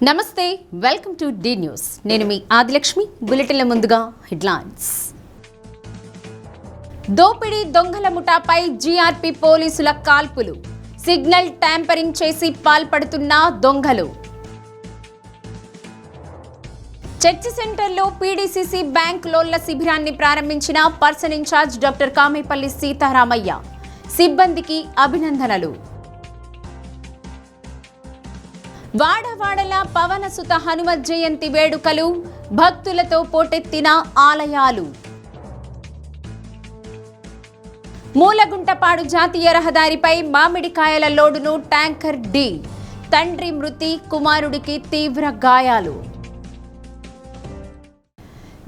నమస్తే, welcome to D news. నేను మీ ఆదిలక్ష్మి. బులెటిన్ల ముందుగా హెడ్లైన్స్. దోపిడీ దొంగల ముఠాపై జీఆర్పీ పోలీసుల కాల్పులు. సిగ్నల్ ట్యాంపరింగ్ చేసి పాల్పడుతున్న దొంగలు. చర్చి సెంటర్లో పీడీసీసీ బ్యాంక్ లోన్ల శిబిరాన్ని ప్రారంభించిన person incharge doctor Kamepalli Sitaramayya. సిబ్బందికి అభినందనలు. వాడవాడల పవనసుత హనుమత్ జయంతి వేడుకలు. భక్తులతో పోటెత్తిన ఆలయాలు. మూలగుంటపాడు జాతీయ రహదారిపై మామిడికాయల లోడును ట్యాంకర్ ఢీ. తండ్రి మృతి, కుమారుడికి తీవ్ర గాయాలు.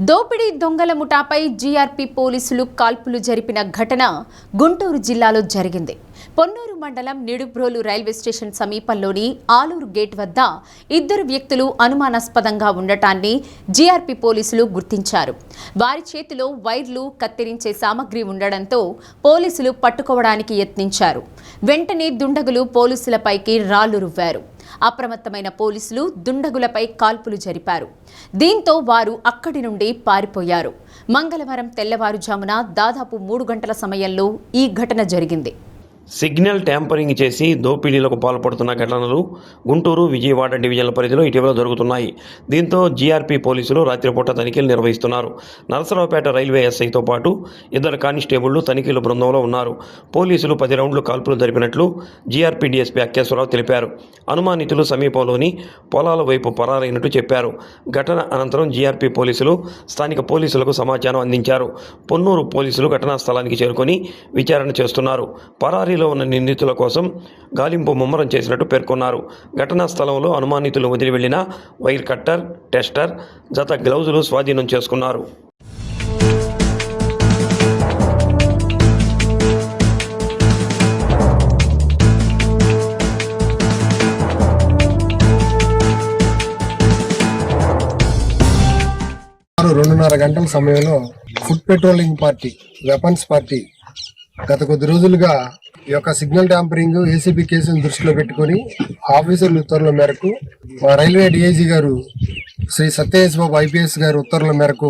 దోపిడీ దొంగల ముఠాపై జీఆర్పీ పోలీసులు కాల్పులు జరిపిన ఘటన గుంటూరు జిల్లాలో జరిగింది. పొన్నూరు మండలం నిడుబ్రోలు రైల్వే స్టేషన్ సమీపంలోని ఆలూరు గేట్ వద్ద ఇద్దరు వ్యక్తులు అనుమానాస్పదంగా ఉండటాన్ని జీఆర్పీ పోలీసులు గుర్తించారు. వారి చేతిలో వైర్లు, కత్తిరించే సామగ్రి ఉండడంతో పోలీసులు పట్టుకోవడానికి యత్నించారు. వెంటనే దుండగులు పోలీసులపైకి రాళ్లు రువ్వారు. అప్రమత్తమైన పోలీసులు దుండగులపై కాల్పులు జరిపారు. దీంతో వారు అక్కడి నుండి పారిపోయారు. మంగళవారం తెల్లవారుజామున దాదాపు 3 గంటల సమయంలో ఈ ఘటన జరిగింది. సిగ్నల్ ట్యాంపరింగ్ చేసి దోపిడీలకు పాల్పడుతున్న ఘటనలు గుంటూరు, విజయవాడ డివిజన్ల పరిధిలో ఇటీవల జరుగుతున్నాయి. దీంతో జీఆర్పీ పోలీసులు రాత్రిపూట తనిఖీలు నిర్వహిస్తున్నారు. నరసరావుపేట రైల్వే ఎస్ఐతో పాటు 2 కానిస్టేబుళ్లు తనిఖీల బృందంలో ఉన్నారు. పోలీసులు 10 రౌండ్లు కాల్పులు జరిపినట్లు జీఆర్పీ డీఎస్పీ అక్కేశ్వరరావు తెలిపారు. అనుమానితులు సమీపంలోని పొలాల వైపు పరారైనట్టు చెప్పారు. ఘటన అనంతరం జీఆర్పీ పోలీసులు స్థానిక పోలీసులకు సమాచారం అందించారు. పొన్నూరు పోలీసులు ఘటనా స్థలానికి చేరుకొని విచారణ చేస్తున్నారు. పరారీలో ఉన్న నిందితుల కోసం గాలింపు ముమ్మరం చేసినట్టు పేర్కొన్నారు. ఘటనా స్థలంలో అనుమానితులు వదిలి వెళ్లిన వైర్ కట్టర్, టెస్టర్, జత గ్లౌజులు స్వాధీనం చేసుకున్నారు. రెండున్నర గంటల సమయంలో food patrolling party, weapons party గత కొద్ది రోజులుగా ఈ యొక్క సిగ్నల్ ట్యాంపరింగ్, ఏసీబీ కేసును దృష్టిలో పెట్టుకుని ఆఫీసర్ల ఉత్తర్వుల మేరకు రైల్వే డీఐజీ గారు శ్రీ సత్యేష్ బాబు ఐపీఎస్ గారి ఉత్తర్వుల మేరకు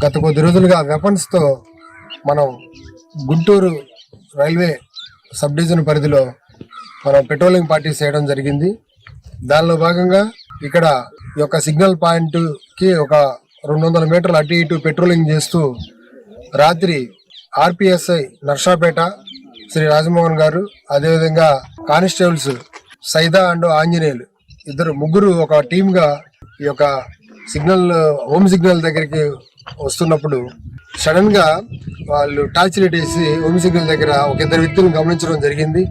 గత కొద్ది రోజులుగా వెపన్స్ తో మనం గుంటూరు రైల్వే సబ్ డివిజన్ పరిధిలో మనం పెట్రోలింగ్ పార్టీ చేయడం జరిగింది. దానిలో భాగంగా ఇక్కడ ఈ యొక్క సిగ్నల్ పాయింట్ కి ఒక 200 మీటర్లు అటు ఇటు పెట్రోలింగ్ చేస్తూ రాత్రి ఆర్పిఎస్ఐ నర్సాపేట శ్రీ రాజమోహన్ గారు, అదేవిధంగా కానిస్టేబుల్స్ సైదా అండ్ ఆంజనేయులు ముగ్గురు ఒక టీమ్ గా ఈ యొక్క సిగ్నల్, హోమ్ సిగ్నల్ దగ్గరికి వస్తున్నప్పుడు సడన్ గా వాళ్ళు టార్చ్ లైట్ వేసి హోమ్ సిగ్నల్ దగ్గర ఒక 2 వ్యక్తులను గమనించడం జరిగింది.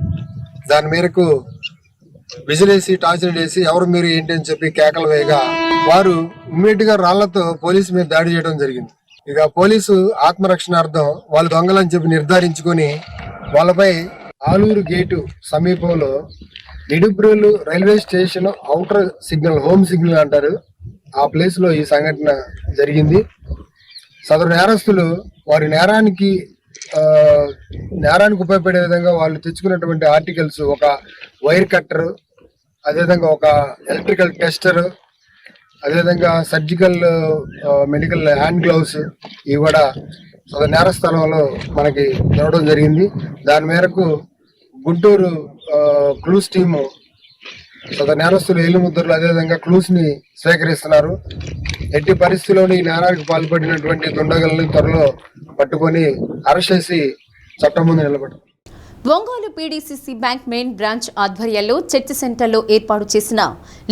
దాని మేరకు విజిలేసి టార్చ్ లైట్ వేసి ఎవరు మీరు ఏంటి అని చెప్పి కేకలు వేయగా వారు ఇమ్మీడియట్ గా రాళ్లతో పోలీసు మీద దాడి చేయడం జరిగింది. ఇక పోలీసు ఆత్మరక్షణార్థం వాళ్ళు దొంగలని చెప్పి నిర్ధారించుకొని వాళ్ళపై ఆలూరు గేటు సమీపంలో Nidubrolu railway station outer signal, home signal అంటారు, ఆ ప్లేస్ లో ఈ సంఘటన జరిగింది. సదరు నేరస్తులు వారి నేరానికి ఉపయోగపడే విధంగా వాళ్ళు తెచ్చుకున్నటువంటి ఆర్టికల్స్, ఒక వైర్ కట్టర్, అదేవిధంగా ఒక ఎలక్ట్రికల్ టెస్టర్, అదేవిధంగా సర్జికల్ మెడికల్ హ్యాండ్ గ్లౌస్ ఇవి కూడా నేర స్థలంలో మనకి దొరకడం జరిగింది. దాని మేరకు గుంటూరు క్లూస్ టీము నేరస్తులు ఏలుముద్రలు అదేవిధంగా క్లూస్ ని సేకరిస్తున్నారు. ఎట్టి పరిస్థితుల్లోని ఈ నేరానికి పాల్పడినటువంటి దుండగులను త్వరలో పట్టుకొని అరెస్ట్ చేసి చట్టం ముందు నిలబెట్టారు. Ongole PDCC bank main branch ఆధ్వర్యంలో చర్చి సెంటర్లో ఏర్పాటు చేసిన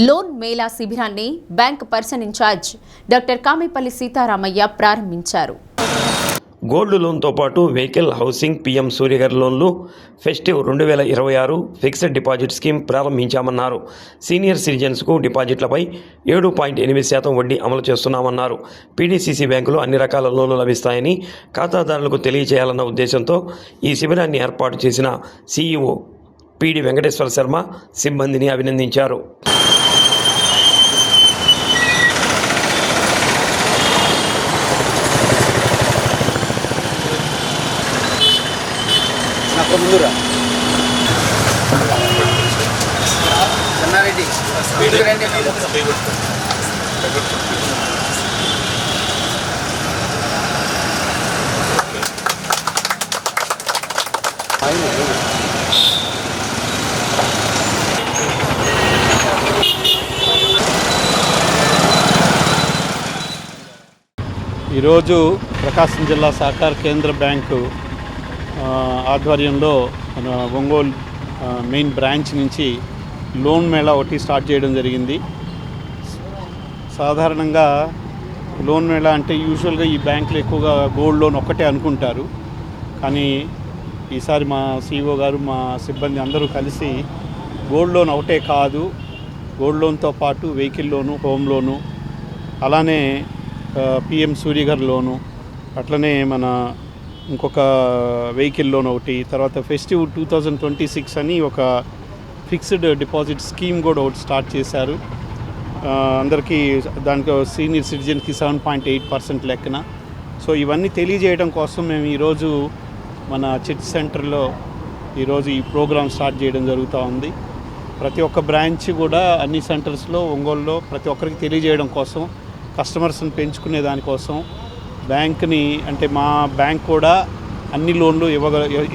లోన్ మేళా శిబిరాన్ని bank person incharge doctor Kamepalli Sitaramayya ప్రారంభించారు. గోల్డ్ లోన్తో పాటు వెహికల్, హౌసింగ్, పీఎం సూర్యగర్ లోన్లు, ఫెస్టివ్ 2026 ఫిక్స్డ్ డిపాజిట్ స్కీమ్ ప్రారంభించామన్నారు. సీనియర్ సిటిజన్స్కు డిపాజిట్లపై 7.8% వడ్డీ అమలు చేస్తున్నామన్నారు. పీడీసీసీ బ్యాంకులో అన్ని రకాల లోన్లు లభిస్తాయని ఖాతాదారులకు తెలియజేయాలన్న ఉద్దేశంతో ఈ శిబిరాన్ని ఏర్పాటు చేసిన సీఈఓ పీడి వెంకటేశ్వర శర్మ సిబ్బందిని అభినందించారు. చెన్నారెడ్డి రండి ముందుకు రండి మీరు. ఈరోజు ప్రకాశం జిల్లా సహకార కేంద్ర బ్యాంకు ఆధ్వర్యంలో మన ఒంగోలు మెయిన్ బ్రాంచ్ నుంచి లోన్ మేళా ఒకటి స్టార్ట్ చేయడం జరిగింది. సాధారణంగా లోన్ మేళా అంటే యూజువల్గా ఈ బ్యాంకులో ఎక్కువగా గోల్డ్ లోన్ ఒక్కటే అనుకుంటారు. కానీ ఈసారి మా CEO గారు మా సిబ్బంది అందరూ కలిసి గోల్డ్ లోన్ ఒకటే కాదు, గోల్డ్ లోన్తో పాటు వెహికల్ లోను, హోమ్ లోను, అలానే PM సూర్య గారి లోను, అట్లనే మన ఇంకొక వెహికల్ లోన్ ఒకటి, తర్వాత ఫెస్టివ్ 2026 అని ఒక ఫిక్స్డ్ డిపాజిట్ స్కీమ్ కూడా ఒకటి స్టార్ట్ చేశారు. అందరికీ దానికి సీనియర్ సిటిజన్కి 7.8% లెక్కన. సో ఇవన్నీ తెలియజేయడం కోసం మేము ఈరోజు మన చర్చ్ సెంటర్లో ఈరోజు ఈ ప్రోగ్రామ్ స్టార్ట్ చేయడం జరుగుతూ ఉంది. ప్రతి ఒక్క బ్రాంచ్ కూడా అన్ని సెంటర్స్లో ఒంగోలులో ప్రతి ఒక్కరికి తెలియజేయడం కోసం, కస్టమర్స్ని పెంచుకునే దానికోసం, బ్యాంక్ని అంటే మా బ్యాంక్ కూడా అన్ని లోన్లు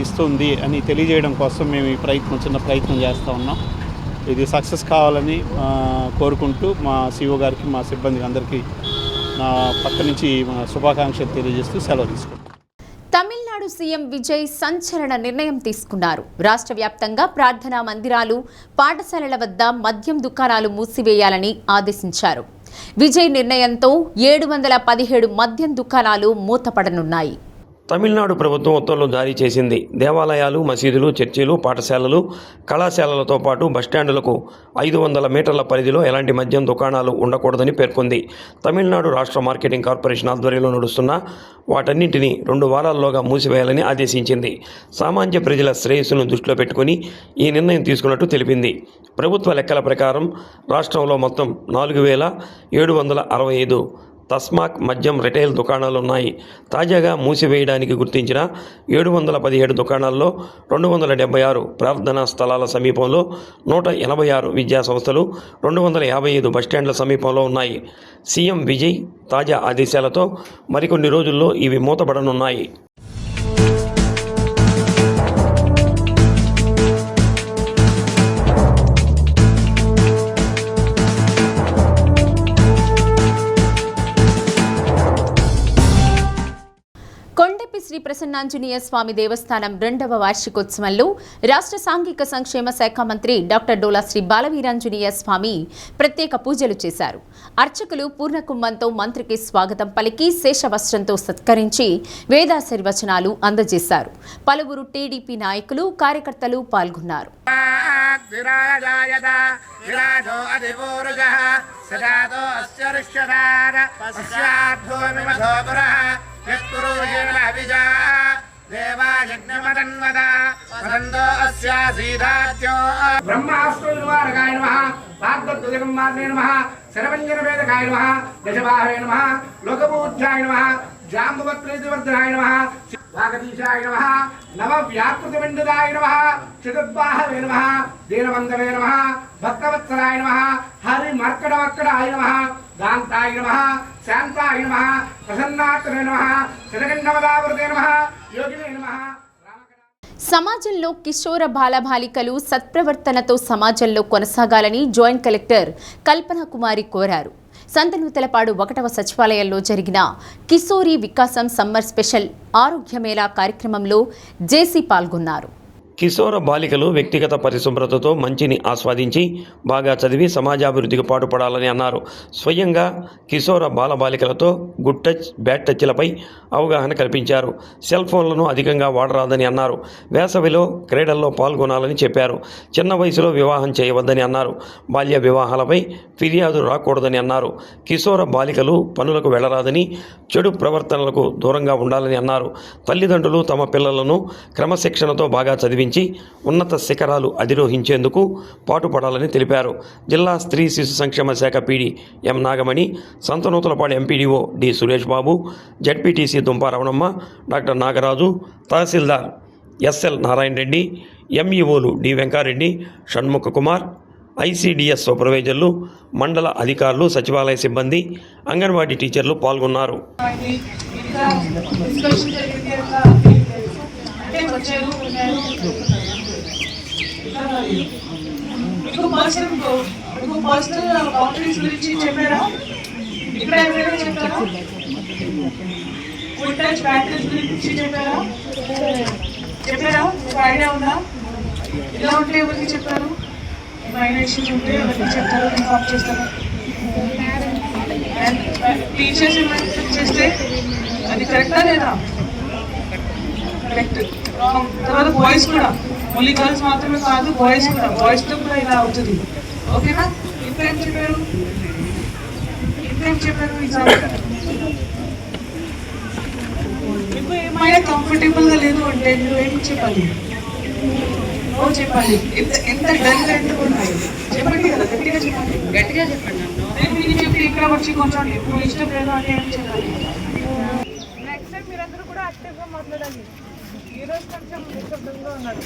ఇస్తుంది అని తెలియజేయడం కోసం మేము ఈ చిన్న ప్రయత్నం చేస్తూ ఉన్నాం. ఇది సక్సెస్ కావాలని కోరుకుంటూ మా CEO గారికి, మా సిబ్బంది అందరికీ నా పక్క నుంచి శుభాకాంక్షలు తెలియజేస్తూ సెలవు తీసుకుంటాం. తమిళనాడు సీఎం విజయ్ సంచలన నిర్ణయం తీసుకున్నారు. రాష్ట్ర వ్యాప్తంగా ప్రార్థనా మందిరాలు, పాఠశాలల వద్ద మద్యం దుకాణాలు మూసివేయాలని ఆదేశించారు. విజయ్ నిర్ణయంతో 717 మద్యం దుకాణాలు మూతపడనున్నాయి. తమిళనాడు ప్రభుత్వం ఉత్తర్వులు జారీ చేసింది. దేవాలయాలు, మసీదులు, చర్చిలు, పాఠశాలలు, కళాశాలలతో పాటు బస్టాండులకు 500 మీటర్ల పరిధిలో ఎలాంటి మద్యం దుకాణాలు ఉండకూడదని పేర్కొంది. తమిళనాడు రాష్ట్ర మార్కెటింగ్ కార్పొరేషన్ ఆధ్వర్యంలో నడుస్తున్న వాటన్నింటినీ 2 వారాల్లోగా మూసివేయాలని ఆదేశించింది. సామాన్య ప్రజల శ్రేయస్సును దృష్టిలో పెట్టుకుని ఈ నిర్ణయం తీసుకున్నట్టు తెలిపింది. ప్రభుత్వ లెక్కల ప్రకారం రాష్ట్రంలో మొత్తం 4765 తస్మాక్ మద్యం రిటైల్ దుకాణాలున్నాయి. తాజాగా మూసివేయడానికి గుర్తించిన 717 దుకాణాల్లో 276 ప్రార్థనా స్థలాల సమీపంలో, 186 విద్యా సంస్థలు, 255 బస్టాండ్ల సమీపంలో ఉన్నాయి. సీఎం విజయ్ తాజా ఆదేశాలతో మరికొన్ని రోజుల్లో ఇవి మూతపడనున్నాయి. కొండెపి శ్రీ ప్రసన్నాంజనేయ స్వామి దేవస్థానం 2వ వార్షికోత్సవంలో రాష్ట్ర సాంఘిక సంక్షేమ శాఖ మంత్రి డాక్టర్ డోలా శ్రీ బాలవీరాంజనేయ స్వామి ప్రత్యేక పూజలు చేశారు. అర్చకులు పూర్ణకుంభంతో మంత్రికి స్వాగతం పలికి శేషవస్త్రంతో సత్కరించి వేదాశీర్వచనాలు అందజేశారు. పలువురు టీడీపీ నాయకులు, కార్యకర్తలు పాల్గొన్నారు. బ్రహ్మాస్త్రనివారకాయ నమః, వాగ్దత్తుజగంబార్నే నమః, శరవంజనవేదకాయ నమః, దశబాహవే నమః, లోకపూజ్యాయ నమః, జాంబవత్ప్రీతివర్ధనాయ నమః, వాగదీశాయ నమః, నవవ్యాకృతిమండితాయ నమః, చతుర్బాహవే నమః, దీనబంధవే నమః, భక్తవత్సలాయ నమః, హరిమర్కటమర్కటాయ నమః, దాంతాయ నమః, శాంతాయ నమః, ప్రసన్నాత్మనే నమః, శరగండమదావృతే నమః, యోగినే నమః. సమాజంలో కిషోర బాలబాలికలు సత్ప్రవర్తనతో సమాజంలో కొనసాగాలని జాయింట్ కలెక్టర్ కల్పన కుమారి కోరారు. సంతనూతలపాడు 1వ సచివాలయంలో జరిగిన కిశోరీ వికాసం సమ్మర్ స్పెషల్ ఆరోగ్య మేళా కార్యక్రమంలో జేసీ పాల్గొన్నారు. కిశోర బాలికలు వ్యక్తిగత పరిశుభ్రతతో మంచిని ఆస్వాదించి బాగా చదివి సమాజాభివృద్ధికి పాటుపడాలని అన్నారు. స్వయంగా కిశోర బాలబాలికలతో గుడ్ టచ్, బ్యాడ్ టచ్లపై అవగాహన కల్పించారు. సెల్ ఫోన్లను అధికంగా వాడరాదని అన్నారు. వేసవిలో క్రీడల్లో పాల్గొనాలని చెప్పారు. చిన్న వయసులో వివాహం చేయవద్దని అన్నారు. బాల్య వివాహాలపై ఫిర్యాదు రాకూడదని అన్నారు. కిశోర బాలికలు పనులకు వెళ్లరాదని, చెడు ప్రవర్తనలకు దూరంగా ఉండాలని అన్నారు. తల్లిదండ్రులు తమ పిల్లలను క్రమశిక్షణతో బాగా చదివించి ఉన్నత శిఖరాలు అధిరోహించేందుకు పాటుపడాలని తెలిపారు. జిల్లా స్త్రీ శిశు సంక్షేమ శాఖ PD M Nagamani, Santhanuthalapadu MPDO D Suresh Babu, ZPTC Dumpa Ramanamma, doctor Nagaraju, tahsildar SL Narayana Reddy, ఎంఈఓలు డి వెంకారెడ్డి, షణ్ముఖ కుమార్, ఐసీడీఎస్ సూపర్వైజర్లు, మండల అధికారులు, సచివాలయ సిబ్బంది, అంగన్వాడీ టీచర్లు పాల్గొన్నారు. చెప్పారా? ఐడియా ఉందా? ఇలా ఉంటే ఎవరికి చెప్పారు? మైనస్ ఉంటే ఎవరికి చెప్తారు? ఇన్ఫార్మ్ చేస్తారు. టీచర్స్ చేస్తే అది కరెక్టా లేదా? కరెక్ట్. తర్వాత బాయ్స్ కూడా, ఓన్లీ గర్ల్స్ మాత్రమే కాదు, బాయ్స్ కూడా, బాయ్స్తో కూడా ఇలా అవుతుంది. ఓకేనా? ఇంకేం చెప్పారు? ఎగ్జామ్ మీకు ఏమైనా కంఫర్టబుల్గా లేదు అంటే మీరు ఏం చెప్పాలి? చెప్పాలి. ఎంత డల్గా ఎందుకు ఉన్నాయి చెప్పండి కదా, గట్టిగా చెప్పండి. మీరు చెప్పి ఇక్కడ వచ్చి కొంచెం ఇప్పుడు ఇష్టం లేదు అని ఏం చెప్పాలి? నెక్స్ట్ టైం మీరందరూ కూడా యాక్టివ్గా మాట్లాడాలి. ఈరోజు కొంచెం నిశ్శబ్దంగా ఉన్నారు.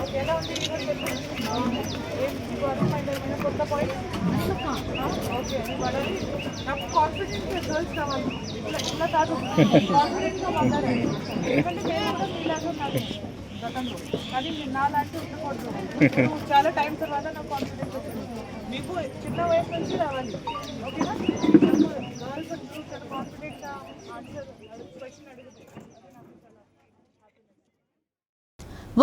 ఓకే, ఎలా ఉంది ఈరోజు? ఏమైనా కొత్త పాయింట్? ఓకే, నాకు కాన్ఫిడెన్స్ గర్ల్స్ కావాలి. ఇలా కాదు, కాన్ఫిడెంట్గా మాట్లాడాలి. ఎందుకంటే నేను కూడా మీలాగా ఉన్నాను గతంలో, కానీ నా లాంటి ఉండకూడదు. చాలా టైం తర్వాత నాకు కాన్ఫిడెన్స్ వచ్చింది. మీకు చిన్న వయసు నుంచి రావాలి. ఓకేనా? గర్ల్స్ చాలా కాన్ఫిడెంట్గా ఆన్సర్ క్వశ్చన్ అడిగితే.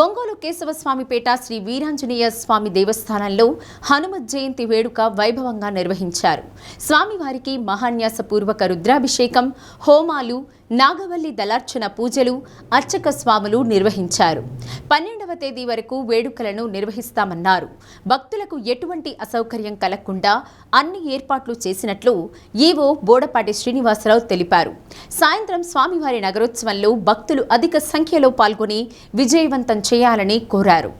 ఒంగోలు కేశవస్వామిపేట శ్రీ వీరాంజనేయ స్వామి దేవస్థానంలో హనుమత్ జయంతి వేడుక వైభవంగా నిర్వహించారు. స్వామివారికి మహాన్యాసపూర్వక రుద్రాభిషేకం, హోమాలు, నాగవల్లి దళార్చన పూజలు అర్చక స్వాములు నిర్వహించారు. 12వ తేదీ వరకు వేడుకలను నిర్వహిస్తామన్నారు. భక్తులకు ఎటువంటి అసౌకర్యం కలగకుండా అన్ని ఏర్పాట్లు చేసినట్లు ఈవో బోడపాటి శ్రీనివాసరావు తెలిపారు. సాయంత్రం స్వామివారి నగరోత్సవంలో భక్తులు అధిక సంఖ్యలో పాల్గొని విజయవంతం చేయాలని కోరారు.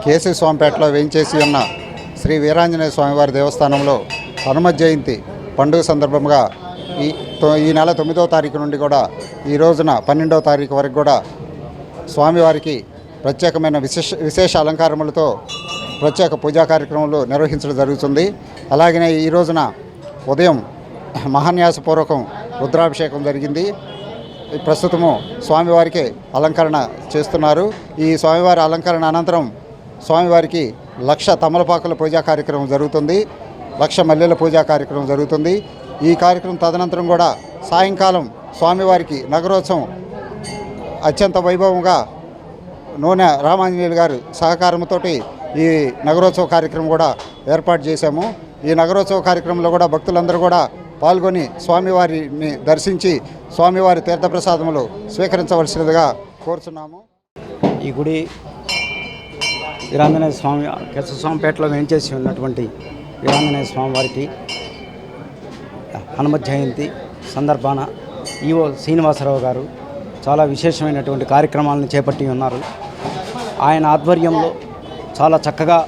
కేశవస్వామిపేటలో వేయించేసి ఉన్న శ్రీ వీరాంజనేయ స్వామివారి దేవస్థానంలో హనుమత్ జయంతి పండుగ సందర్భంగా ఈ నెల 9వ తారీఖు నుండి కూడా ఈ రోజున 12వ తారీఖు వరకు కూడా స్వామివారికి ప్రత్యేకమైన విశేష అలంకారములతో ప్రత్యేక పూజా కార్యక్రమాలు నిర్వహించడం జరుగుతుంది. అలాగనే ఈ రోజున ఉదయం మహాన్యాసపూర్వకం రుద్రాభిషేకం జరిగింది. ప్రస్తుతము స్వామివారికి అలంకరణ చేస్తున్నారు. ఈ స్వామివారి అలంకరణ అనంతరం స్వామివారికి 1,00,000 తమలపాకుల పూజా కార్యక్రమం జరుగుతుంది, 1,00,000 మల్లెల పూజా కార్యక్రమం జరుగుతుంది. ఈ కార్యక్రమం తదనంతరం కూడా సాయంకాలం స్వామివారికి నగరోత్సవం అత్యంత వైభవంగా నూనె రామాంజనేయులు గారు సహకారంతో ఈ నగరోత్సవ కార్యక్రమం కూడా ఏర్పాటు చేశాము. ఈ నగరోత్సవ కార్యక్రమంలో కూడా భక్తులందరూ కూడా పాల్గొని స్వామివారిని దర్శించి స్వామివారి తీర్థప్రసాదములు స్వీకరించవలసినదిగా కోరుచున్నాము. ఈ గుడి వీరాంజనేయ స్వామి కేశవస్వామిపేటలో వేయించేసి ఉన్నటువంటి వీరాంజనేయ స్వామి వారికి హనుమత్ జయంతి సందర్భాన ఈవో శ్రీనివాసరావు గారు చాలా విశేషమైనటువంటి కార్యక్రమాలను చేపట్టి ఉన్నారు. ఆయన ఆధ్వర్యంలో చాలా చక్కగా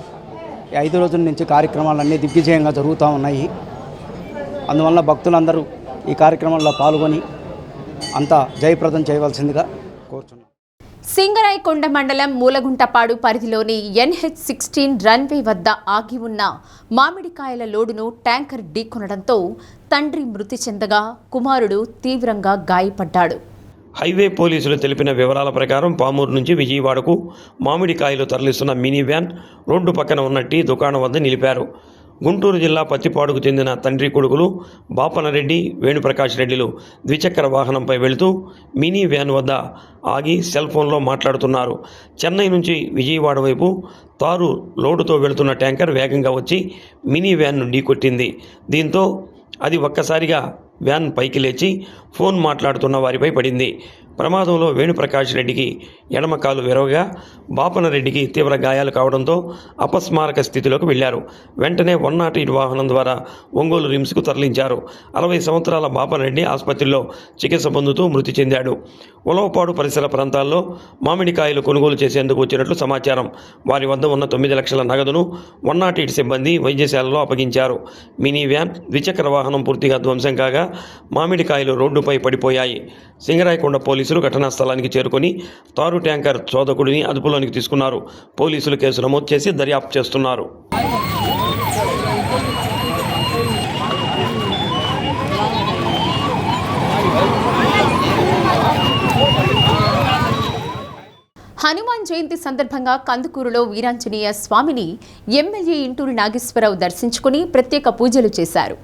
5 రోజుల నుంచి కార్యక్రమాలన్నీ దిగ్విజయంగా జరుగుతూ ఉన్నాయి. అందువల్ల భక్తులందరూ ఈ కార్యక్రమంలో పాల్గొని అంతా జయప్రదం చేయవలసిందిగా కోరుచున్నాం. సింగరాయకొండ మండలం మూలగుంటపాడు పరిధిలోని NH-16 రన్వే వద్ద ఆగి ఉన్న మామిడికాయల లోడును ట్యాంకర్ ఢీకొనడంతో తండ్రి మృతి చెందగా కుమారుడు తీవ్రంగా గాయపడ్డాడు. హైవే పోలీసులు తెలిపిన వివరాల ప్రకారం పామూరు నుంచి విజయవాడకు మామిడికాయలు తరలిస్తున్న మినీ వ్యాన్ రోడ్డు పక్కన ఉన్న టీ దుకాణం వద్ద నిలిపారు. గుంటూరు జిల్లా పత్తిపాడుకు చెందిన తండ్రి కొడుకులు బాపనరెడ్డి, వేణుప్రకాష్ రెడ్డిలు ద్విచక్ర వాహనంపై వెళుతూ మినీ వ్యాన్ వద్ద ఆగి సెల్ ఫోన్లో మాట్లాడుతున్నారు. చెన్నై నుంచి విజయవాడ వైపు తారు లోడుతో వెళుతున్న ట్యాంకర్ వేగంగా వచ్చి మినీ వ్యాన్ను ఢీకొట్టింది. దీంతో అది ఒక్కసారిగా వ్యాన్ పైకి లేచి ఫోన్ మాట్లాడుతున్న వారిపై పడింది. ప్రమాదంలో వేణుప్రకాష్ రెడ్డికి ఎడమ కాలు విరవగా బాపనరెడ్డికి తీవ్ర గాయాలు కావడంతో అపస్మారక స్థితిలోకి వెళ్లారు. వెంటనే 108 వాహనం ద్వారా ఒంగోలు రిమ్స్కు తరలించారు. 60 సంవత్సరాల బాపనరెడ్డి ఆసుపత్రిలో చికిత్స పొందుతూ మృతి చెందాడు. ఉలవపాడు పరిసర ప్రాంతాల్లో మామిడికాయలు కొనుగోలు చేసేందుకు వచ్చినట్లు సమాచారం. వారి వద్ద ఉన్న 9 లక్షల నగదును 108 సిబ్బంది వైద్యశాలలో అప్పగించారు. మినీ వ్యాన్, ద్విచక్ర వాహనం పూర్తిగా ధ్వంసం కాగా మామిడికాయలు రోడ్డుపై పడిపోయాయి. సింగరాయకొండ పోలీసులు ఘటనా స్థలానికి చేరుకొని తారు ట్యాంకర్ చోదకుడిని అదుపులోనికి తీసుకున్నారు. పోలీసులు కేసు నమోదు చేసి దర్యాప్తు చేస్తున్నారు. హనుమాన్ జయంతి సందర్భంగా కందుకూరులో వీరాంజనేయ స్వామిని ఎమ్మెల్యే ఇంటూరి నాగేశ్వరరావు దర్శించుకుని ప్రత్యేక పూజలు చేశారు.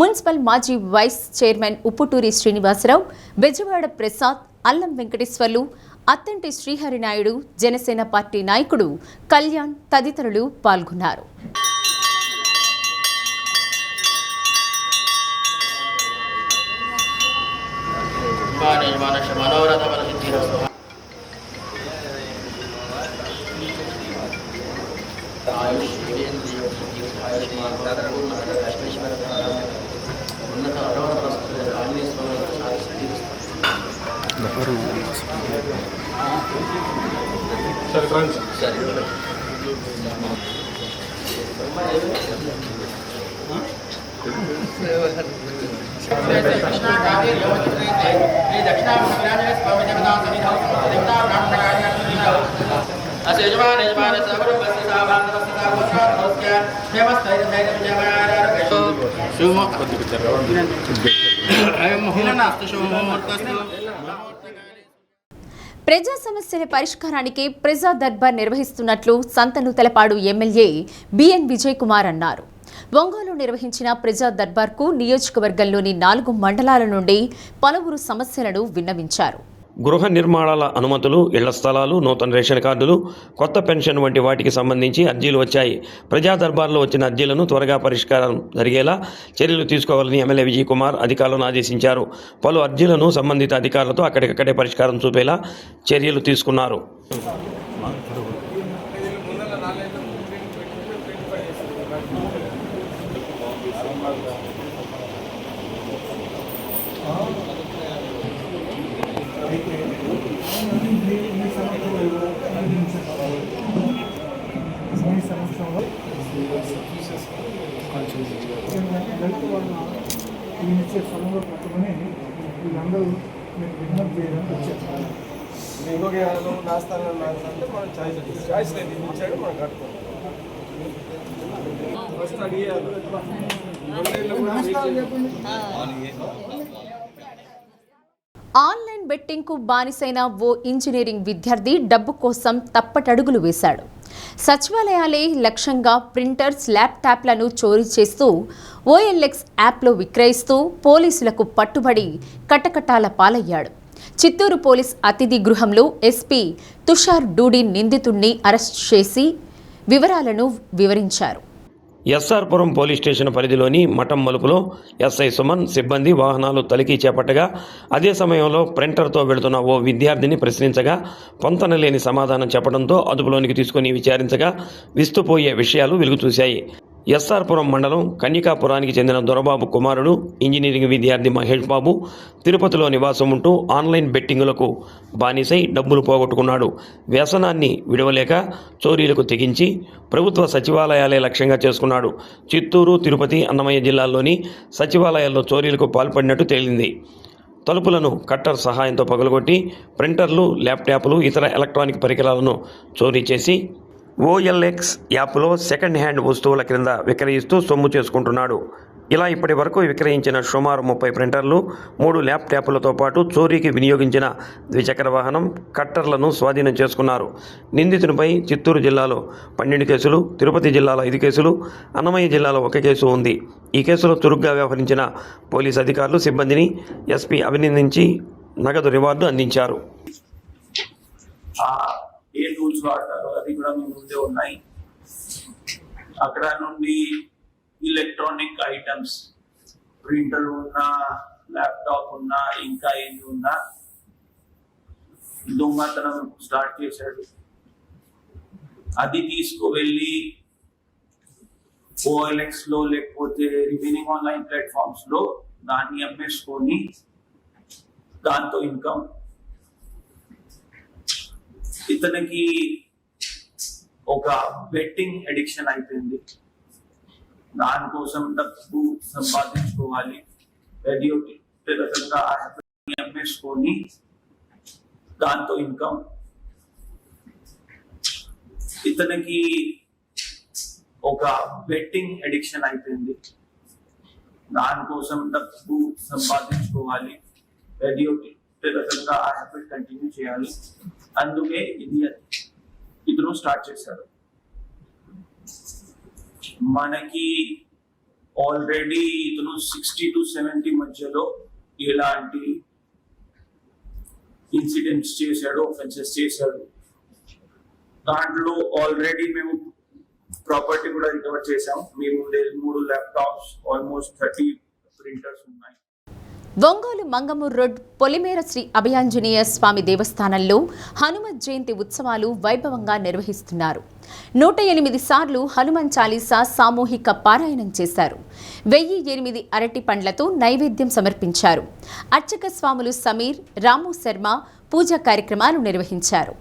మున్సిపల్ మాజీ వైస్ చైర్మన్ ఉప్పుటూరి శ్రీనివాసరావు, బెజవాడ ప్రసాద్, అల్లం వెంకటేశ్వర్లు, అత్తంటి శ్రీహరినాయుడు, జనసేన పార్టీ నాయకుడు కళ్యాణ్ తదితరులు పాల్గొన్నారు. ప్రజా సమస్యల పరిష్కారానికి ప్రజా దర్బార్ నిర్వహిస్తున్నట్లు సంతనూతలపాడు ఎమ్మెల్యే బిఎన్ విజయ్ కుమార్ అన్నారు. ఒంగోలు నిర్వహించిన ప్రజా దర్బార్కు నియోజకవర్గంలోని 4 మండలాల నుండి పలువురు సమస్యలను విన్నవించారు. గృహ నిర్మాణాల అనుమతులు, ఇళ్ల స్థలాలు, నూతన రేషన్ కార్డులు, కొత్త పెన్షన్ వంటి వాటికి సంబంధించి అర్జీలు వచ్చాయి. ప్రజా దర్బార్లో వచ్చిన అర్జీలను త్వరగా పరిష్కారం జరిగేలా చర్యలు తీసుకోవాలని ఎమ్మెల్యే విజయ్ కుమార్ అధికారులను ఆదేశించారు. పలు అర్జీలను సంబంధిత అధికారులతో అక్కడికక్కడే పరిష్కారం చూపేలా చర్యలు తీసుకున్నారు. ఆన్లైన్ బెట్టింగ్కు బానిసైన ఓ ఇంజనీరింగ్ విద్యార్థి డబ్బు కోసం తప్పటడుగులు వేశాడు. సచివాలయాలే లక్ష్యంగా ప్రింటర్స్, ల్యాప్టాప్లను చోరీ చేస్తూ OLX యాప్లో విక్రయిస్తూ పోలీసులకు పట్టుబడి కటకటాల పాలయ్యాడు. చిత్తూరు పోలీస్ అతిథి గృహంలో ఎస్పీ తుషార్ డూడి నిందితుడిని అరెస్ట్ చేసి వివరాలను వివరించారు. ఎస్ఆర్పురం పోలీస్ స్టేషన్ పరిధిలోని మఠం మలుపులో ఎస్ఐ సుమన్ సిబ్బంది వాహనాలు తనిఖీ చేపట్టగా అదే సమయంలో ప్రింటర్తో వెళుతున్న ఓ విద్యార్థిని ప్రశ్నించగా పొంతనలేని సమాధానం చెప్పడంతో అదుపులోనికి తీసుకుని విచారించగా విస్తుపోయే విషయాలు వెలుగుచూశాయి. ఎస్ఆర్పురం మండలం కన్యకాపురానికి చెందిన దొరబాబు కుమారుడు ఇంజనీరింగ్ విద్యార్థి మహేష్ బాబు తిరుపతిలో నివాసం ఉంటూ ఆన్లైన్ బెట్టింగులకు బానిసై డబ్బులు పోగొట్టుకున్నాడు. వ్యసనాన్ని విడవలేక చోరీలకు తెగించి ప్రభుత్వ సచివాలయాలే లక్ష్యంగా చేసుకున్నాడు. చిత్తూరు, తిరుపతి, అన్నమయ్య జిల్లాల్లోని సచివాలయాల్లో చోరీలకు పాల్పడినట్టు తేలింది. తలుపులను కట్టర్ సహాయంతో పగలగొట్టి ప్రింటర్లు, ల్యాప్టాప్లు, ఇతర ఎలక్ట్రానిక్ పరికరాలను చోరీ చేసి OLX యాప్లో సెకండ్ హ్యాండ్ వస్తువుల క్రింద విక్రయిస్తూ సొమ్ము చేసుకుంటున్నాడు. ఇలా ఇప్పటి వరకు విక్రయించిన సుమారు 30 ప్రింటర్లు, 3 ల్యాప్టాప్లతో పాటు చోరీకి వినియోగించిన ద్విచక్ర వాహనం, కట్టర్లను స్వాధీనం చేసుకున్నారు. నిందితునిపై చిత్తూరు జిల్లాలో 12 కేసులు, తిరుపతి జిల్లాలో 5 కేసులు, అన్నమయ్య జిల్లాలో 1 కేసు ఉంది. ఈ కేసులో చురుగ్గా వ్యవహరించిన పోలీసు అధికారులు, సిబ్బందిని ఎస్పీ అభినందించి నగదు రివార్డు అందించారు. ఏ టూల్స్ వాడతారో అది కూడా మీ ముందే ఉన్నాయి. అక్కడ నుండి ఎలక్ట్రానిక్ ఐటమ్స్, ప్రింటర్ ఉన్నా, ల్యాప్టాప్ ఉన్నా, ఇంకా ఏమి ఉన్నా దొంగతనం స్టార్ట్ చేశాడు. అది తీసుకువెళ్ళి OLX లో లేకపోతే రిమైనింగ్ ఆన్లైన్ ప్లాట్ఫామ్స్ లో దాన్ని అమ్మేసుకొని దాంతో ఇన్కమ్. ఇతనికి ఒక బెట్టింగ్ అడిక్షన్ అయిపోయింది. దానికోసం డబ్బు సంపాదించుకోవాలి, రకంగా అమ్మేసుకొని దాంతో ఇన్కమ్. ఇతనికి ఒక బెట్టింగ్ అడిక్షన్ అయిపోయింది. దానికోసం డబ్బు సంపాదించుకోవాలి, రకంగా ఆ హ్యాబిట్ కంటిన్యూ చేయాలి. అందుకే ఇతను స్టార్ట్ చేశాడు. మనకి ఆల్రెడీ ఇతను 60 to 70 మధ్యలో ఇలాంటి ఇన్సిడెంట్స్ చేశాడు, ఆఫెన్సెస్ చేశాడు. దాంట్లో ఆల్రెడీ మేము ప్రాపర్టీ కూడా రికవర్ చేశాం. మీ ముందే 3 ల్యాప్టాప్స్, ఆల్మోస్ట్ 30 ప్రింటర్స్ ఉన్నాయి. ఒంగోలు మంగమూరు రోడ్ పొలిమేర శ్రీ అభయాంజనేయ స్వామి దేవస్థానంలో హనుమత్ జయంతి ఉత్సవాలు వైభవంగా నిర్వహిస్తున్నారు. 108 సార్లు హనుమాన్ చాలీసా సామూహిక పారాయణం చేశారు. 1008 అరటి పండ్లతో నైవేద్యం సమర్పించారు. అర్చక స్వాములు సమీర్, రాము శర్మ పూజా కార్యక్రమాలు నిర్వహించారు.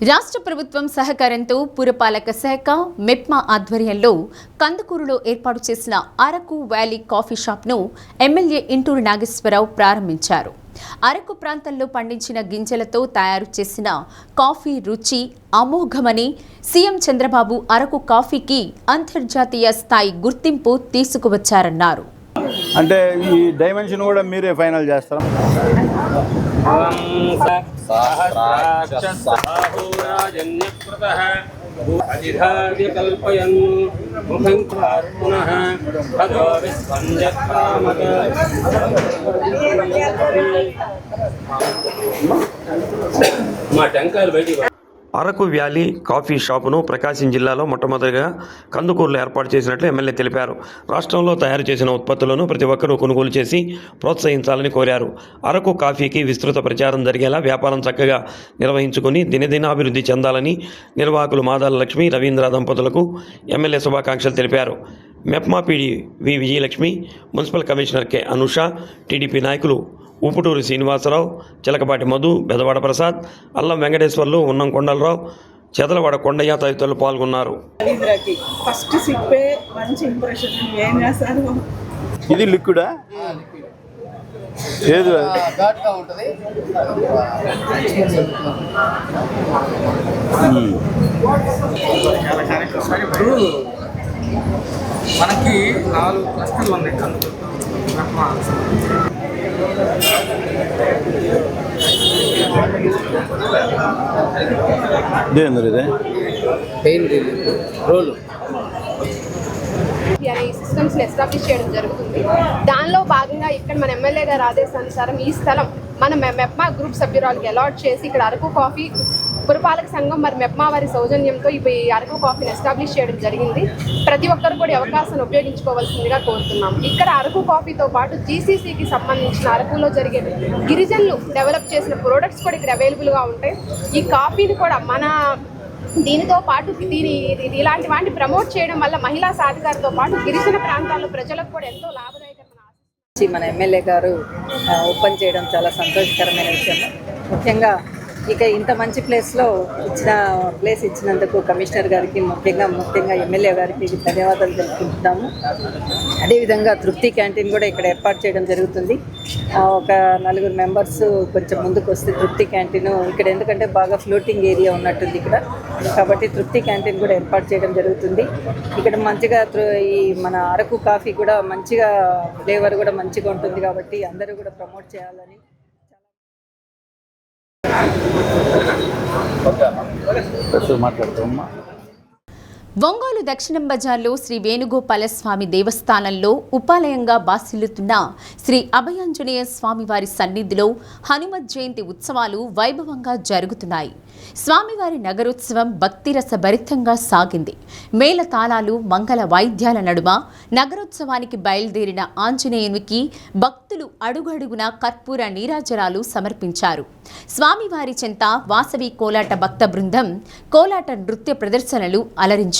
రాష్ట్ర ప్రభుత్వం సహకారంతో పురపాలక శాఖ, మెప్మా ఆధ్వర్యంలో కందుకూరులో ఏర్పాటు చేసిన అరకు వ్యాలీ కాఫీ షాప్ను ఎమ్మెల్యే ఇంటూరు నాగేశ్వరరావు ప్రారంభించారు. అరకు ప్రాంతంలో పండించిన గింజలతో తయారు చేసిన కాఫీ రుచి అమోఘమని సీఎం చంద్రబాబు అరకు కాఫీకి అంతర్జాతీయ స్థాయి గుర్తింపు తీసుకువచ్చారన్నారు. అంటే ఈ డైమెన్షన్ కూడా మీరే ఫైనల్ చేస్తారా? మా టెంకాయలు బయటికి. అరకు వ్యాలీ కాఫీ షాపును ప్రకాశం జిల్లాలో మొట్టమొదటిగా కందుకూరులో ఏర్పాటు చేసినట్లు ఎమ్మెల్యే తెలిపారు. రాష్ట్రంలో తయారు చేసిన ఉత్పత్తులను ప్రతి ఒక్కరూ కొనుగోలు చేసి ప్రోత్సహించాలని కోరారు. అరకు కాఫీకి విస్తృత ప్రచారం జరిగేలా వ్యాపారం చక్కగా నిర్వహించుకుని దినదినాభివృద్ధి చెందాలని నిర్వాహకులు మాదాల లక్ష్మి, రవీంద్ర దంపతులకు ఎమ్మెల్యే శుభాకాంక్షలు తెలిపారు. MEPMA PD V Vijayalakshmi, municipal commissioner K Anusha, TDP నాయకులు ఊపుటూరి శ్రీనివాసరావు, చిలకపాటి మధు, బెదవాడ ప్రసాద్, అల్లం వెంకటేశ్వర్లు, ఉన్నం కొండలరావు, చెదలవాడ కొండయ్య తదితరులు పాల్గొన్నారు. ఫస్ట్ సిప్పే మంచి ఇంప్రెషన్ ఏం చేస్తారు. ఇది లిక్విడా ఏది మనకి 4 క్లస్టర్లు ఉన్నాయి. ఇదే పెయిన్ రోలు అనే ఈ సిస్టమ్స్ని ఎస్టాబ్లిష్ చేయడం జరుగుతుంది. దానిలో భాగంగా ఇక్కడ మన ఎమ్మెల్యే గారి ఆదేశానుసారం ఈ స్థలం మన మెప్మా గ్రూప్ సభ్యురాలకి అలాట్ చేసి ఇక్కడ అరకు కాఫీ పురపాలక సంఘం మరి మెప్మా వారి సౌజన్యంతో ఈ అరకు కాఫీని ఎస్టాబ్లిష్ చేయడం జరిగింది. ప్రతి ఒక్కరు కూడా అవకాశాన్ని ఉపయోగించుకోవాల్సిందిగా కోరుతున్నాం. ఇక్కడ అరకు కాఫీతో పాటు జీసీసీకి సంబంధించిన అరకులో జరిగే గిరిజనులు డెవలప్ చేసిన ప్రోడక్ట్స్ కూడా ఇక్కడ అవైలబుల్గా ఉంటాయి. ఈ కాఫీని కూడా మన దీనితో పాటు ఇలాంటి వాటిని ప్రమోట్ చేయడం వల్ల మహిళా సాధికారతో పాటు గిరిజన ప్రాంతాల్లో ప్రజలకు కూడా ఎంతో లాభదాయకమైన మన ఎమ్మెల్యే గారు ఓపెన్ చేయడం చాలా సంతోషకరమైన విషయం. ముఖ్యంగా ఇక ఇంత మంచి ప్లేస్ ఇచ్చినందుకు కమిషనర్ గారికి ముఖ్యంగా ఎమ్మెల్యే గారికి ధన్యవాదాలు తెలుపుకుంటున్నాము. అదేవిధంగా తృప్తి క్యాంటీన్ కూడా ఇక్కడ ఏర్పాటు చేయడం జరుగుతుంది. ఒక 4 మెంబర్స్ కొంచెం ముందుకు వస్తే తృప్తి క్యాంటీన్ ఇక్కడ ఎందుకంటే బాగా ఫ్లోటింగ్ ఏరియా ఉన్నట్టుంది ఇక్కడ, కాబట్టి తృప్తి క్యాంటీన్ కూడా ఏర్పాటు చేయడం జరుగుతుంది. ఇక్కడ మంచిగా ఈ మన అరకు కాఫీ కూడా మంచిగా ఫ్లేవర్ కూడా మంచిగా ఉంటుంది కాబట్టి అందరూ కూడా ప్రమోట్ చేయాలని మాట్లాడుతామమ్మా. ఒంగోలు దక్షిణం బజార్లో శ్రీ వేణుగోపాలస్వామి దేవస్థానంలో ఉపాలయంగా బాసిల్లుతున్న శ్రీ అభయాంజనేయ స్వామివారి సన్నిధిలో హనుమత్ జయంతి ఉత్సవాలు వైభవంగా జరుగుతున్నాయి. స్వామివారి నగరోత్సవం భక్తిరస భరితంగా సాగింది. మేళతాళాలు, మంగళ వాయిద్యాల నడుమ నగరోత్సవానికి బయలుదేరిన ఆంజనేయునికి భక్తులు అడుగడుగున కర్పూర నీరాజనాలు సమర్పించారు. స్వామివారి చెంత వాసవి కోలాట భక్త బృందం కోలాట నృత్య ప్రదర్శనలు అలరించాయి.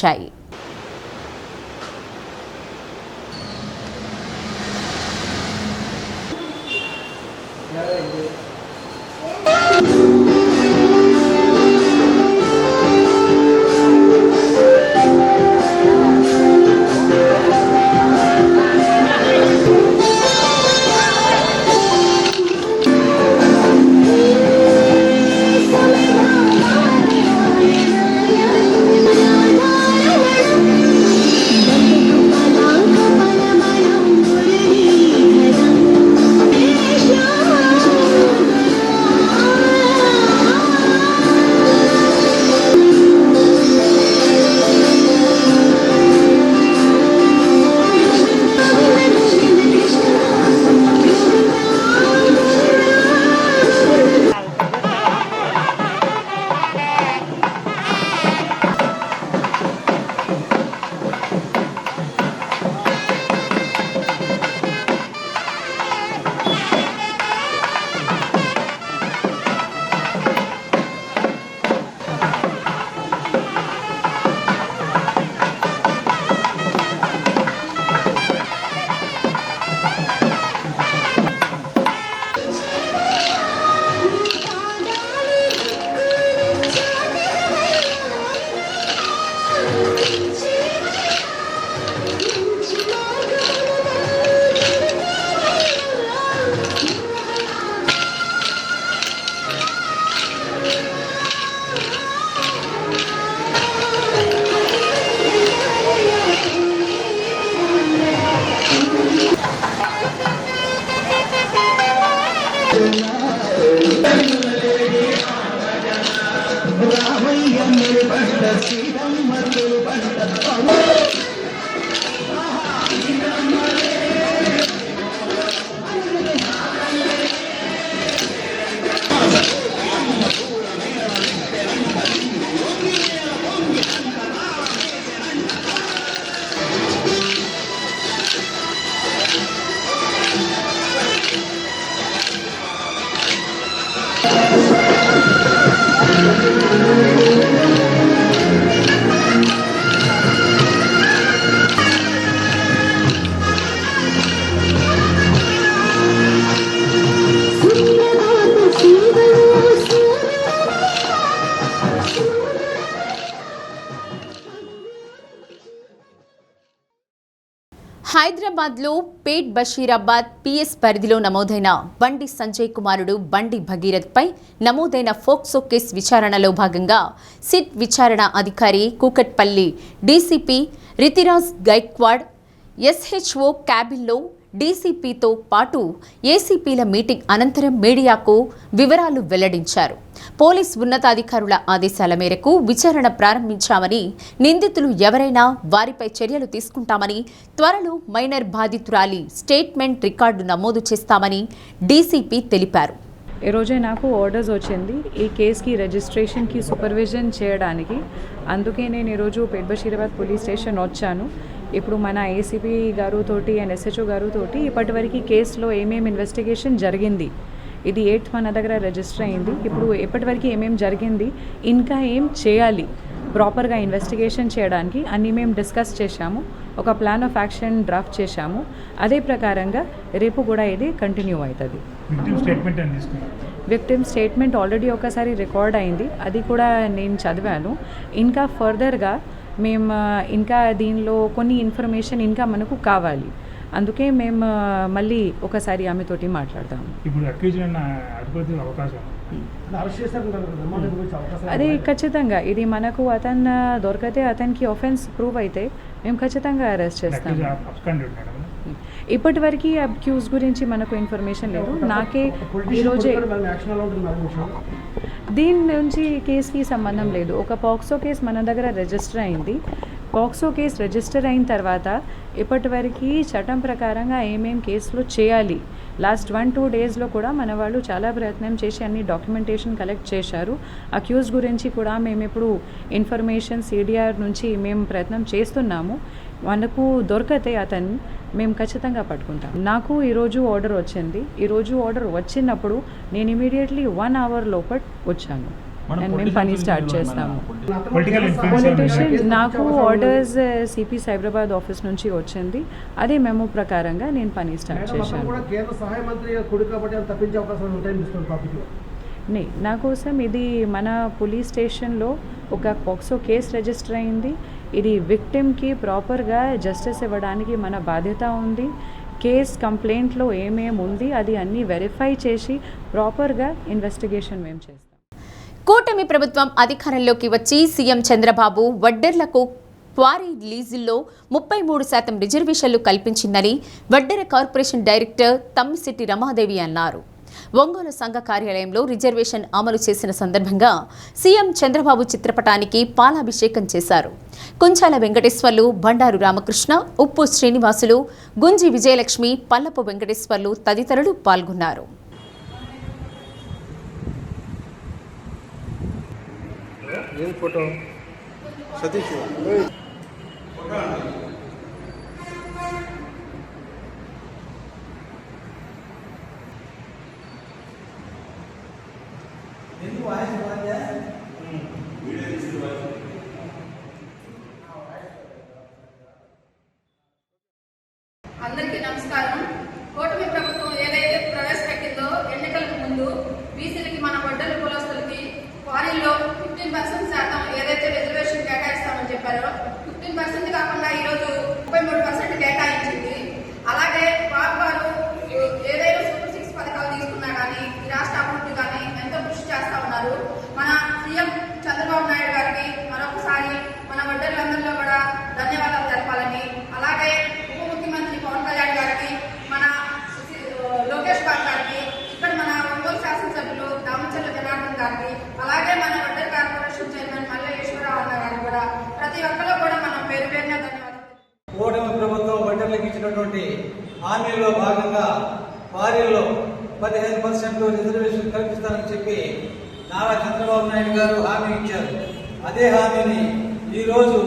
హైదరాబాద్లో పేట్ బషీరాబాద్ పిఎస్ పరిధిలో నమోదైన బండి సంజయ్ కుమారుడు బండి భగీరథ్పై నమోదైన ఫోక్సో కేసు విచారణలో భాగంగా సిట్ విచారణ అధికారి కూకట్పల్లి డీసీపీ రితిరాజ్ గైక్వాడ్ ఎస్హెచ్ఓ క్యాబిన్లో డీసీపీతో పాటు ఏసీపీల మీటింగ్ అనంతరం మీడియాకు వివరాలు వెల్లడించారు. పోలీస్ ఉన్నతాధికారుల ఆదేశాల మేరకు విచారణ ప్రారంభించామని, నిందితులు ఎవరైనా వారిపై చర్యలు తీసుకుంటామని, త్వరలో మైనర్ బాధితురాలి స్టేట్మెంట్ రికార్డు నమోదు చేస్తామని డీసీపీ తెలిపారు. ఈరోజే నాకు ఆర్డర్స్ వచ్చింది ఈ కేసుకి రిజిస్ట్రేషన్కి సూపర్విజన్ చేయడానికి. అందుకే నేను ఈరోజు పేట్ బషీరాబాద్ పోలీస్ స్టేషన్ వచ్చాను. ఇప్పుడు మన ఏసీపీ గారుతోటి అండ్ ఎస్హెచ్ఓ గారుతోటి ఇప్పటివరకు కేసులో ఏమేమి ఇన్వెస్టిగేషన్ జరిగింది, ఇది 8th మన దగ్గర రిజిస్టర్ అయింది. ఇప్పుడు ఇప్పటివరకు ఏమేమి జరిగింది, ఇంకా ఏం చేయాలి ప్రాపర్గా ఇన్వెస్టిగేషన్ చేయడానికి అన్నీ మేము డిస్కస్ చేశాము. ఒక ప్లాన్ ఆఫ్ యాక్షన్ డ్రాఫ్ట్ చేశాము. అదే ప్రకారంగా రేపు కూడా ఇది కంటిన్యూ అవుతుంది. విక్టిమ్ స్టేట్మెంట్ ఆల్రెడీ ఒకసారి రికార్డ్ అయింది, అది కూడా నేను చదివాను. ఇంకా ఫర్దర్గా మేము ఇంకా దీనిలో కొన్ని ఇన్ఫర్మేషన్ ఇంకా మనకు కావాలి. అందుకే మేము మళ్ళీ ఒకసారి ఆమెతోటి మాట్లాడతాము. అది ఖచ్చితంగా ఇది మనకు అతను దొరికితే, అతనికి ఆఫెన్స్ ప్రూవ్ అయితే మేము ఖచ్చితంగా అరెస్ట్ చేస్తాము. ఇప్పటివరకు అక్యూజ్ గురించి మనకు ఇన్ఫర్మేషన్ లేదు. నాకే ఈరోజే దీని నుంచి కేసుకి సంబంధం లేదు. ఒక పాక్సో కేసు మన దగ్గర రిజిస్టర్ అయింది. పాక్సో కేసు రిజిస్టర్ అయిన తర్వాత ఇప్పటివరకు చట్టం ప్రకారంగా ఏమేం కేసులు చేయాలి, లాస్ట్ 1-2 డేస్లో కూడా మన వాళ్ళు చాలా ప్రయత్నం చేసి అన్ని డాక్యుమెంటేషన్ కలెక్ట్ చేశారు. అక్యూజ్ గురించి కూడా మేము ఇప్పుడు ఇన్ఫర్మేషన్ సిడిఆర్ నుంచి మేము ప్రయత్నం చేస్తున్నాము. మనకు దొరికితే అతన్ని మేము ఖచ్చితంగా పట్టుకుంటాం. నాకు ఈరోజు ఆర్డర్ వచ్చింది. ఈరోజు ఆర్డర్ వచ్చినప్పుడు నేను ఇమీడియట్లీ 1 hour లోపల వచ్చాను అండ్ మేము పని స్టార్ట్ చేస్తాము. పొలిటీషియన్ నాకు ఆర్డర్స్ సిపి సైబరాబాద్ ఆఫీస్ నుంచి వచ్చింది. అదే మెమో ప్రకారంగా నేను పని స్టార్ట్ చేశాను. నా కోసం ఇది మన పోలీస్ స్టేషన్లో ఒక పాక్సో కేసు రిజిస్టర్ అయింది. ఇది విక్టిమ్కి ప్రాపర్గా జస్టిస్ ఇవ్వడానికి మన బాధ్యత ఉంది. కేస్ కంప్లైంట్లో ఏమేమి ఉంది అది అన్నీ వెరిఫై చేసి ప్రాపర్గా ఇన్వెస్టిగేషన్ మేము చేస్తాం. కూటమి ప్రభుత్వం అధికారంలోకి వచ్చి సీఎం చంద్రబాబు వడ్డెర్లకు క్వారీ లీజుల్లో 33% రిజర్వేషన్లు కల్పించిందని వడ్డెర కార్పొరేషన్ డైరెక్టర్ తమ్మిశెట్టి రమాదేవి అన్నారు. ఒంగోలు సంఘ కార్యాలయంలో రిజర్వేషన్ అమలు చేసిన సందర్భంగా సీఎం చంద్రబాబు చిత్రపటానికి పాలాభిషేకం చేశారు. కుంచాల వెంకటేశ్వర్లు, బండారు రామకృష్ణ, ఉప్పు శ్రీనివాసులు, గుంజి విజయలక్ష్మి, పల్లపు వెంకటేశ్వర్లు తదితరులు పాల్గొన్నారు. అందరికీ నమస్కారం. కూటమి ప్రభుత్వం ఏదైతే ప్రవేశపెట్టిందో ఎన్నికలకు ముందు బీసీలకి, మన వడ్డల కులస్తులకి క్వారీల్లో 15% ఏదైతే రిజర్వేషన్ కేటాయిస్తామని చెప్పారో 15% కాకుండా ఈరోజు 33% కేటాయించింది. అలాగే బాబు గారు ఏదైనా సూపర్ 6 పథకాలు తీసుకున్నా కానీ ఈ రాష్ట్ర అభివృద్ధి కానీ ఎంతో కృషి చేస్తా ఉన్నారు. మన సీఎం చంద్రబాబు నాయుడు గారికి మరొకసారి మన వడ్డలందరిలో కూడా ధన్యవాదాలు తెలపాలని, అలాగే ఉప ముఖ్యమంత్రి పవన్ కళ్యాణ్ గారికి, మన లోకేష్ బాబు గారికి, ఇక్కడ మన ఒంగోలు శాసనసభ్యులు దామచర్ల జనార్దన్ గారికి, అలాగే మన వడ్డర్ కార్పొరేషన్ చైర్మన్ మల్లేశ్వరరావు అన్న గారికి కూడా ప్రతి ఒక్కరు కూడా మనం పేరు పేరున ధన్యవాదాలు. కూటమి ప్రభుత్వం వడ్డర్లకు ఇచ్చినటువంటి హామీల్లో భాగంగా వారిలో 15% రిజర్వేషన్ కల్పిస్తారని చెప్పి నారా చంద్రబాబు నాయుడు గారు హామీ ఇచ్చారు. అదే హామీని ఈరోజు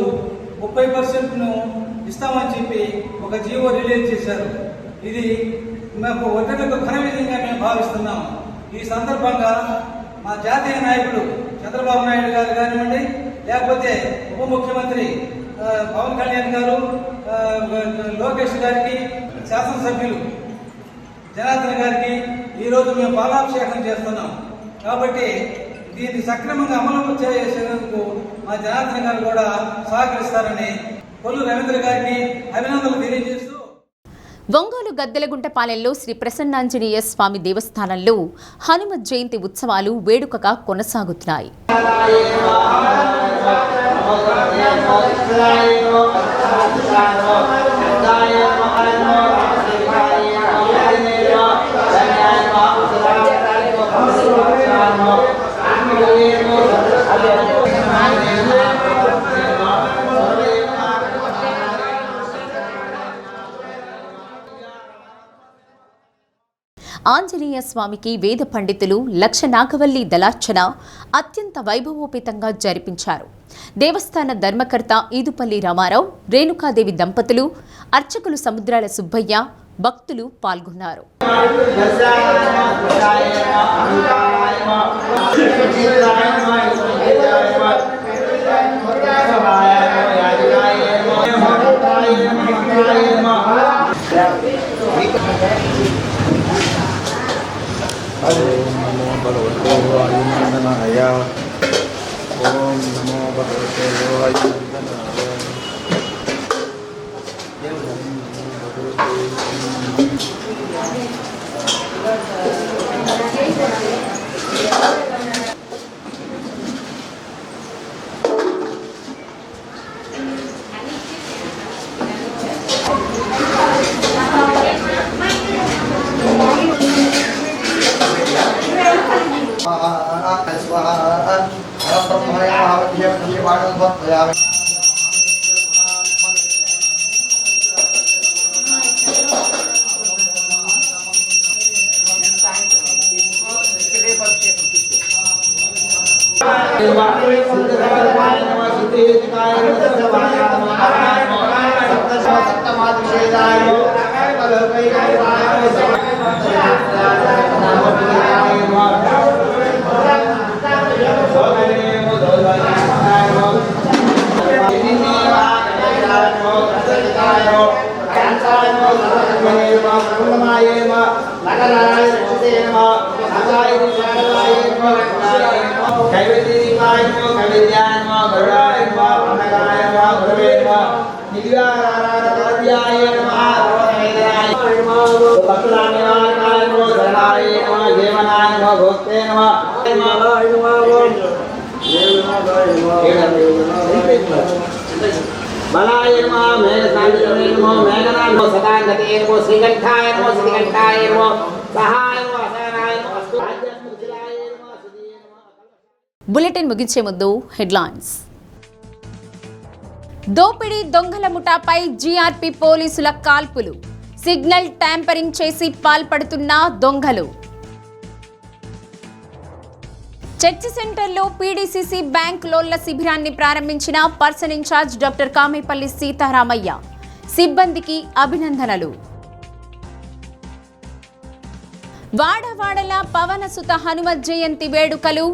30%ను ఇస్తామని చెప్పి ఒక జీవో రిలీజ్ చేశారు. ఇది మాకు వడ్డర్లకు ఘన విధంగా మేము భావిస్తున్నాం. ఈ సందర్భంగా మా జాతీయ నాయకుడు చంద్రబాబు నాయుడు గారు కానివ్వండి, లేకపోతే ఉప ముఖ్యమంత్రి పవన్ కళ్యాణ్ గారు, లోకేష్ గారికి, శాసనసభ్యులు జనార్దన్ గారికి ఈరోజు మేము పాలాభిషేకం చేస్తున్నాం. కాబట్టి దీన్ని సక్రమంగా అమలు చేసేందుకు మా జనార్దన్ గారు కూడా సహకరిస్తారని కొల్లు రవీంద్ర గారికి అభినందనలు తెలియజేస్తూ ఒంగోలు గద్దెలగుంటపాలెంలో శ్రీ ప్రసన్నాంజనేయ స్వామి దేవస్థానంలో హనుమత్ జయంతి ఉత్సవాలు వేడుకగా కొనసాగుతున్నాయి. ఆంజనేయ స్వామికి వేద పండితులు లక్ష నాగవల్లి దళార్చన అత్యంత వైభవోపేతంగా జరిపించారు. దేవస్థాన ధర్మకర్త ఈదుపల్లి రామారావు, రేణుకాదేవి దంపతులు, అర్చకులు సముద్రాల సుబ్బయ్య, భక్తులు పాల్గొన్నారు. ఓం నమో భగవతే వాయునందనాయ. ఓం నమో భగవతే వాయునందనాయ. బులెటిన్ ముగించే ముందు హెడ్లైన్స్. దోపిడీ దొంగల ముఠాపై జీఆర్పీ పోలీసుల కాల్పులు, సిగ్నల్ ట్యాంపరింగ్ చేసి పాల్పడుతున్న దొంగలు. చర్చి సెంటర్లో పీడీసీసీ బ్యాంక్ లోన్ల శిబిరాన్ని ప్రారంభించిన person incharge doctor Kamepalli Sitaramayya, సిబ్బందికి అభినందనలు. వాడవాడల పవనసుత హనుమత్ జయంతి వేడుకలు,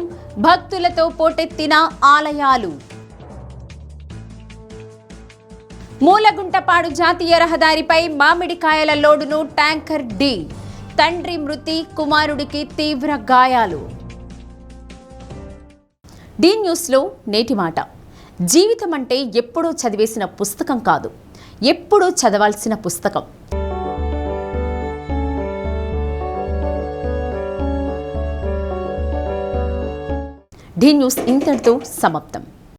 భక్తులతో పోటెత్తిన ఆలయాలు. మూలగుంటపాడు జాతీయ రహదారిపై మామిడికాయల లోడును ట్యాంకర్ ఢీ, తండ్రి మృతి, కుమారుడికి తీవ్ర గాయాలు. డి న్యూస్లో నేటి మాట. జీవితం అంటే ఎప్పుడో చదివేసిన పుస్తకం కాదు, ఎప్పుడూ చదవాల్సిన పుస్తకం. డి న్యూస్ ఇంతటితో సమాప్తం.